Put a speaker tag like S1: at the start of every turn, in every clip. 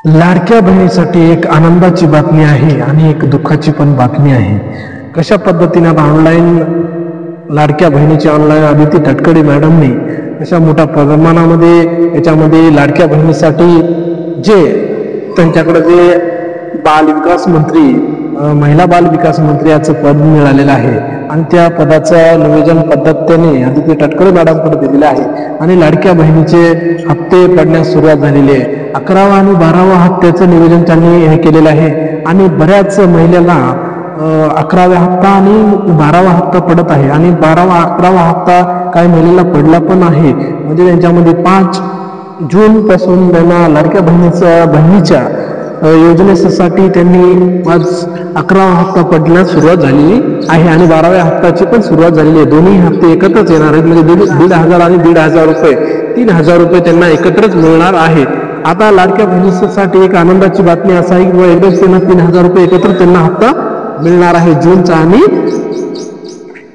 S1: लाडक्या बहिणीसाठी एक आनंदाची बातमी आहे आणि एक दुःखाची पण बातमी आहे. कशा पद्धतीने आता ऑनलाईन लाडक्या बहिणीची ऑनलाईन आदिती तटकरे मॅडमने अशा मोठ्या प्रमाणामध्ये याच्यामध्ये लाडक्या बहिणीसाठी जे त्यांच्याकडे जे बाल विकास मंत्री महिला बाल विकास मंत्री याचं पद मिळालेलं आहे आणि त्या पदाचं नियोजन पद्धत त्याने आदिती तटकरे मॅडमकडे दिलेलं आहे आणि लाडक्या बहिणीचे हप्ते पडण्यास सुरुवात झालेली आहे. 11वा आणि 12वा हप्त्याचं नियोजन त्यांनी हे केलेलं आहे आणि बऱ्याच महिलांना 11वा हप्ता आणि 12वा हप्ता पडत आहे आणि 11वा हप्ता काही महिलेला पडला पण आहे. म्हणजे त्यांच्यामध्ये 5 जून पासून त्यांना लाडक्या बहिणीच्या योजनेसाठी त्यांनी आज 11वा हप्ता पडण्यास सुरुवात झालेली आहे आणि 12व्या हप्त्याची पण सुरुवात झालेली आहे. दोन्ही हप्ते एकत्रच येणार आहेत. म्हणजे 1,500 आणि 1,500 रुपये 3,000 रुपये त्यांना एकत्रच मिळणार आहे. आता लाडक्या बहिणीसाठी एक आनंदाची बातमी असा आहे की एकदाच त्यांना 3,000 रुपये एकत्र त्यांना हप्ता मिळणार आहे. जूनचा आणि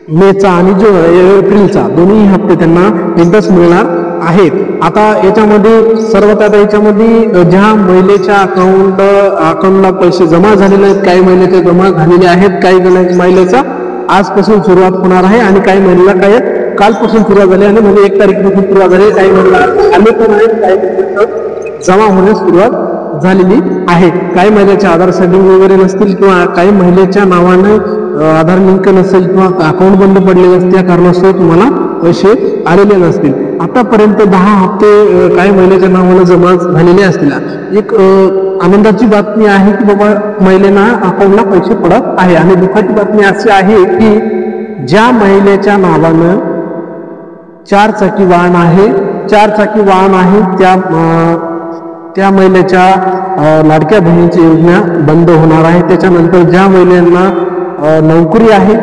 S1: मेचा आणि एप्रिलचा दोन्ही हप्ते त्यांना एकदाच मिळणार आहेत. आता याच्यामध्ये सर्वात आता याच्यामध्ये ज्या महिलेच्या अकाउंटला पैसे जमा झालेले आहेत, काही महिलेचे जमा झालेले आहेत, काही महिलेचा आजपासून सुरुवात होणार आहे आणि काही महिलेला काय कालपासून सुरुवात झाली आणि म्हणजे 1 तारखेपासून सुरुवात झाली. काही महिला आले पण आहेत, काही जमा होण्यास सुरुवात झालेली आहे. काही महिलेच्या आधार सेटिंग वगैरे नसतील किंवा काही महिलेच्या नावानं आधार लिंक नसेल किंवा अकाउंट बंद पडले असतील त्या कारणास्तव तुम्हाला पैसे आलेले नसतील. आतापर्यंत 10 हप्ते काही महिलेच्या नावानं जमा झालेले असतील. एक आनंदाची बातमी आहे की बाबा महिलेना अकाउंटला पैसे पडत आहे आणि दुःखाची बातमी अशी आहे की ज्या महिलेच्या नावानं 4 चाकी वाहन आहे त्या महिलेच्या लाडक्या बहिणीची योजना बंद होणार आहे. त्याच्यानंतर ज्या महिलांना नोकरी आहे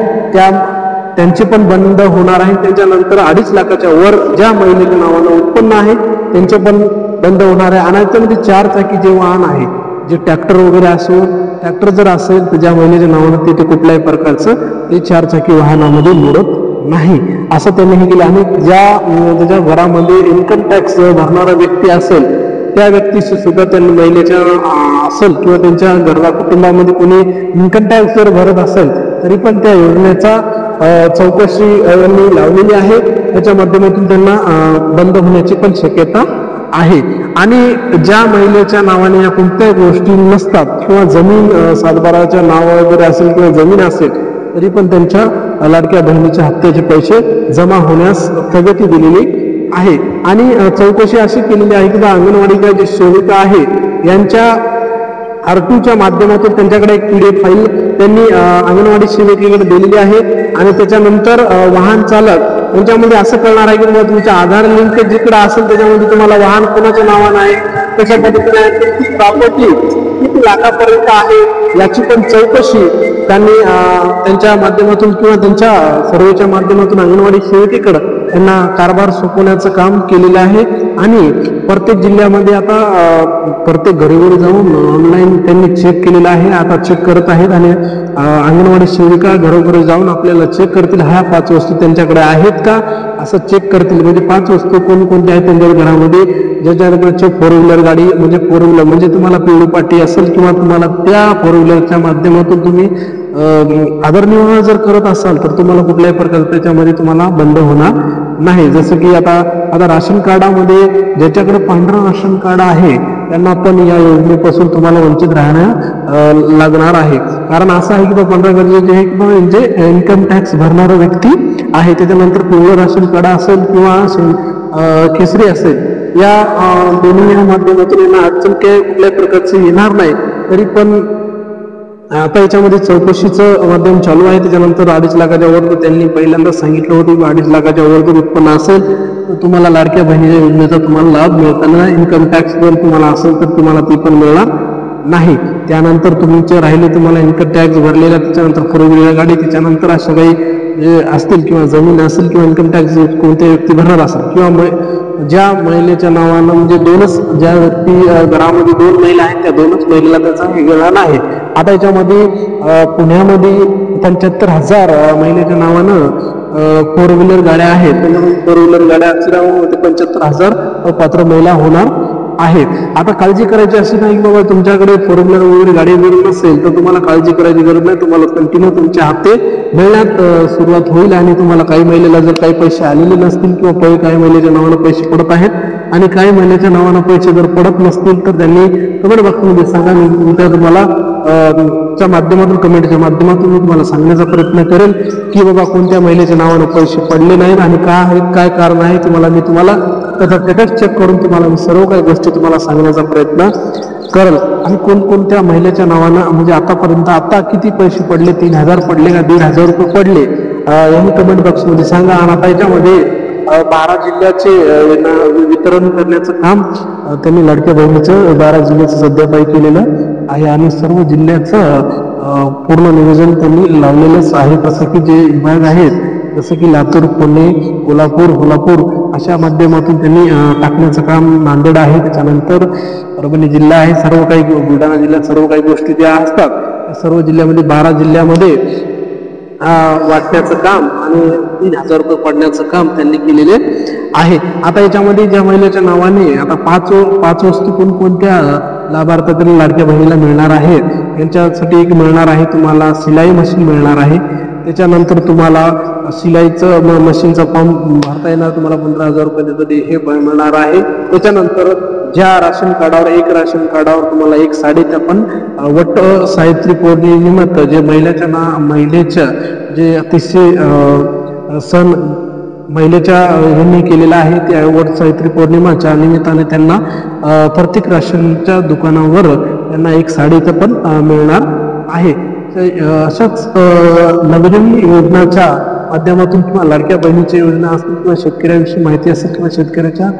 S1: त्यांचे पण बंद होणार आहे. त्याच्यानंतर 2.5 लाखाच्या वर ज्या महिलेच्या नावानं उत्पन्न आहे त्यांचे पण बंद होणार आहे. आणि त्यामध्ये 4 चाकी जे वाहन आहे, जे ट्रॅक्टर वगैरे असो, ट्रॅक्टर जर असेल तर ज्या महिलेच्या नावानं ते कुठल्याही प्रकारचं ते 4 चाकी वाहनामध्ये मोडत नाही असं त्यांनी हे केलं. आणि ज्याच्या घरामध्ये इन्कम टॅक्स भरणारा व्यक्ती असेल त्या व्यक्तीशी सुद्धा त्यांनी महिलेच्या असेल किंवा त्यांच्या घरा कुटुंबामध्ये कोणी इन्कम टॅक्स जर भरत असेल तरी पण त्या योजनेचा चौकशी यांनी लावलेली आहे. त्याच्या माध्यमातून त्यांना बंद होण्याची पण शक्यता आहे. आणि ज्या महिलेच्या नावाने या कोणत्याही गोष्टी नसतात किंवा जमीन सातबाराच्या नाव वगैरे असेल किंवा जमीन असेल तरी पण त्यांच्या लाडक्या बहिणीच्या हप्त्याचे पैसे जमा होण्यास स्थगिती दिलेली आहे. आणि चौकशी अशी केलेली आहे की अंगणवाडीच्या जे सेविका आहे यांच्या R2च्या माध्यमातून त्यांच्याकडे एक PDF फाईल त्यांनी अंगणवाडी सेविकेकडे दिलेली आहे. आणि त्याच्यानंतर वाहन चालक त्यांच्यामध्ये असं कळणार आहे की तुमच्या आधार लिंक जिकडे असेल त्याच्यामध्ये तुम्हाला वाहन कोणाच्या नावानं आहे, कशा पद्धतीने प्रॉपर्टी किती लाखापर्यंत आहे याची पण चौकशी त्यांनी त्यांच्या माध्यमातून किंवा त्यांच्या सर्वेच्या माध्यमातून अंगणवाडी सेविकेकडे त्यांना कारभार सोपवण्याचं काम केलेलं आहे. आणि प्रत्येक जिल्ह्यामध्ये आता प्रत्येक घरोघरी जाऊन ऑनलाईन त्यांनी चेक केलेलं आहे. आता चेक करत आहेत आणि अंगणवाडी सेविका घरोघरी जाऊन आपल्याला चेक करतील ह्या 5 वस्तू त्यांच्याकडे आहेत का असं चेक करतील. म्हणजे 5 वस्तू कोणकोणत्या आहेत त्यांच्या घरामध्ये, ज्याच्याकडे 4 व्हीलर गाडी म्हणजे 4 व्हीलर म्हणजे तुम्हाला पिवळी पाटी असेल किंवा तुम्हाला त्या 4 व्हीलरच्या माध्यमातून तुम्ही आदरनिर्वाह जर करत असाल तर तुम्हाला कुठल्याही प्रकार त्याच्यामध्ये तुम्हाला बंद होणार नाही. जसं की आता राशन कार्डामध्ये ज्याच्याकडे पांढरं राशन कार्ड आहे त्यांना पण या योजनेपासून तुम्हाला वंचित राहणं लागणार आहे. कारण असं आहे की पंधरा गरजेचे आहे की जे इन्कम टॅक्स भरणारा व्यक्ती आहे त्याच्यानंतर पिवळं राशन कार्ड असेल किंवा केसरी असेल या दोन्ही माध्यमातून यांना अडचण कुठल्याही प्रकारची येणार नाही. तरी पण आता याच्यामध्ये चौकशीचं माध्यम चालू आहे. त्याच्यानंतर 2.5 लाखाच्या वर त्यांनी पहिल्यांदा सांगितलं होतं की 2.5 लाखाच्या वर जर उत्पन्न असेल तर तुम्हाला लाडक्या बहिणीच्या योजनेचा तुम्हाला लाभ मिळताना इन्कम टॅक्स जर तुम्हाला असेल तर तुम्हाला ती पण मिळणार नाही. त्यानंतर तुमचे राहिले तुम्हाला इन्कम टॅक्स भरलेला, त्याच्यानंतर 4 व्हीलर गाडी, त्याच्यानंतर अशा काही जे असतील किंवा जमीन असेल किंवा इन्कम टॅक्स कोणत्या व्यक्ती भरणार असेल किंवा ज्या महिलेच्या नावानं म्हणजे 2च ज्या व्यक्ती घरामध्ये 2 महिला आहेत त्या 2च महिलेला त्याचा वेगळा आहे. आता याच्यामध्ये पुण्यामध्ये 75,000 महिलेच्या नावानं 4 व्हीलर गाड्या आहेत. त्याच्यामध्ये 4 व्हीलर गाड्या 75,000 पात्र महिला होणार आहेत. आता काळजी करायची अशी नाही की बाबा तुमच्याकडे फोर व्हीलर वगैरे गाडी वगैरे नसेल तर तुम्हाला काळजी करायची गरज नाही. तुम्हाला कंटिन्यू तुमचे हप्ते मिळण्यात सुरुवात होईल आणि तुम्हाला काही महिलेला जर काही पैसे आलेले नसतील किंवा काही महिलेच्या नावानं पैसे पडत आहेत आणि काही महिलेच्या नावानं पैसे जर पडत नसतील तर त्यांनी कमेंट बॉक्समध्ये सांगा. मी त्या तुम्हाला च्या माध्यमातून कमेंटच्या माध्यमातून मी तुम्हाला सांगण्याचा प्रयत्न करेल की बाबा कोणत्या महिलेच्या नावानं पैसे पडले नाहीत आणि काय कारण आहे तुम्हाला त्याचा स्टेटस चेक करून तुम्हाला मी सर्व काही गोष्टी तुम्हाला सांगण्याचा प्रयत्न करेल. आणि कोणकोणत्या महिलेच्या नावानं म्हणजे आतापर्यंत आता किती पैसे पडले, 3,000 पडले का 1,500 रुपये पडले, यांनी कमेंट बॉक्समध्ये सांगा. आणि आता याच्यामध्ये 12 जिल्ह्याचे वितरण करण्याचं काम त्यांनी लाडक्या बहिणीचं 12 जिल्ह्याचं सध्या केलेलं आहे आणि सर्व जिल्ह्याचं पूर्ण नियोजन त्यांनी लावलेलंच आहे. तसं की जे विभाग आहेत जसं की लातूर, पुणे, कोल्हापूर अशा माध्यमातून त्यांनी टाकण्याचं काम नांदेड आहे. त्याच्यानंतर परभणी जिल्हा आहे. सर्व काही बुलढाणा जिल्ह्यात सर्व काही गोष्टी ज्या असतात सर्व जिल्ह्यामध्ये 12 जिल्ह्यामध्ये वाटण्याचं काम आणि 3,000 रुपये पडण्याचं काम त्यांनी केलेले आहे. आता याच्यामध्ये ज्या महिलेच्या नावाने आता पाच वस्तू कोणकोणत्या लाभार्थ्यातील लाडक्या बहिणीला मिळणार आहेत यांच्यासाठी एक मिळणार आहे तुम्हाला सिलाई मशीन मिळणार आहे. त्याच्यानंतर तुम्हाला सिलाईचं मशीनचा फॉर्म भरता येणार तुम्हाला 15,000 रुपये हे मिळणार आहे. त्याच्यानंतर ज्या राशन कार्डावर एक राशन कार्डावर तुम्हाला एक साडीचं पण वट सावित्री पौर्णिमेनिमित्त जे महिलेच्या जे अतिशय सण महिलेच्या ह्यांनी केलेला आहे त्या वट सावित्री पौर्णिमाच्या निमित्ताने त्यांना प्रत्येक राशनच्या दुकानावर त्यांना एक साडीचं पण मिळणार आहे. अशाच नवीन योजनाच्या माध्यमातून किंवा लाडक्या बहिणीच्या योजना असतील किंवा शेतकऱ्यांविषयी माहिती असेल किंवा शेतकऱ्याच्या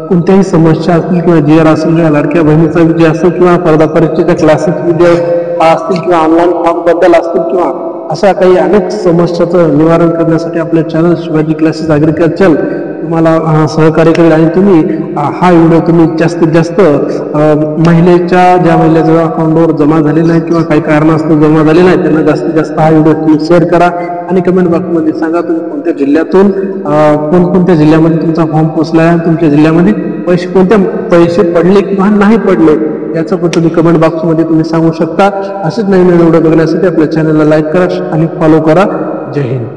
S1: कोणत्याही समस्या असतील किंवा जीआर असेल किंवा लाडक्या बहिणीचा विजय असेल किंवा स्पर्धा परीक्षेच्या क्लासेस विजय असतील किंवा ऑनलाईन फॉर्म बद्दल असतील किंवा अशा काही अनेक समस्याचं निवारण करण्यासाठी आपल्या चॅनल शिवाजी क्लासेस ॲग्रिकल्चर तुम्हाला सहकार्य करेल. आणि तुम्ही हा व्हिडिओ तुम्ही जास्तीत जास्त महिलेच्या ज्या महिलेच्या अकाउंटवर जमा झालेला आहे किंवा काही कारणास्तव जमा झालेला आहे त्यांना जास्तीत जास्त हा व्हिडिओ तुम्ही शेअर करा आणि कमेंट बॉक्समध्ये सांगा तुम्ही कोणत्या जिल्ह्यातून कोणकोणत्या जिल्ह्यामध्ये तुमचा फॉर्म पोहोचला आहे, तुमच्या जिल्ह्यामध्ये पैसे पडले किंवा नाही पडले याचं पण तुम्ही कमेंट बॉक्समध्ये तुम्ही सांगू शकता. असेच नवीन व्हिडिओ बघण्यासाठी आपल्या चॅनलला लाईक करा आणि फॉलो करा. जय हिंद.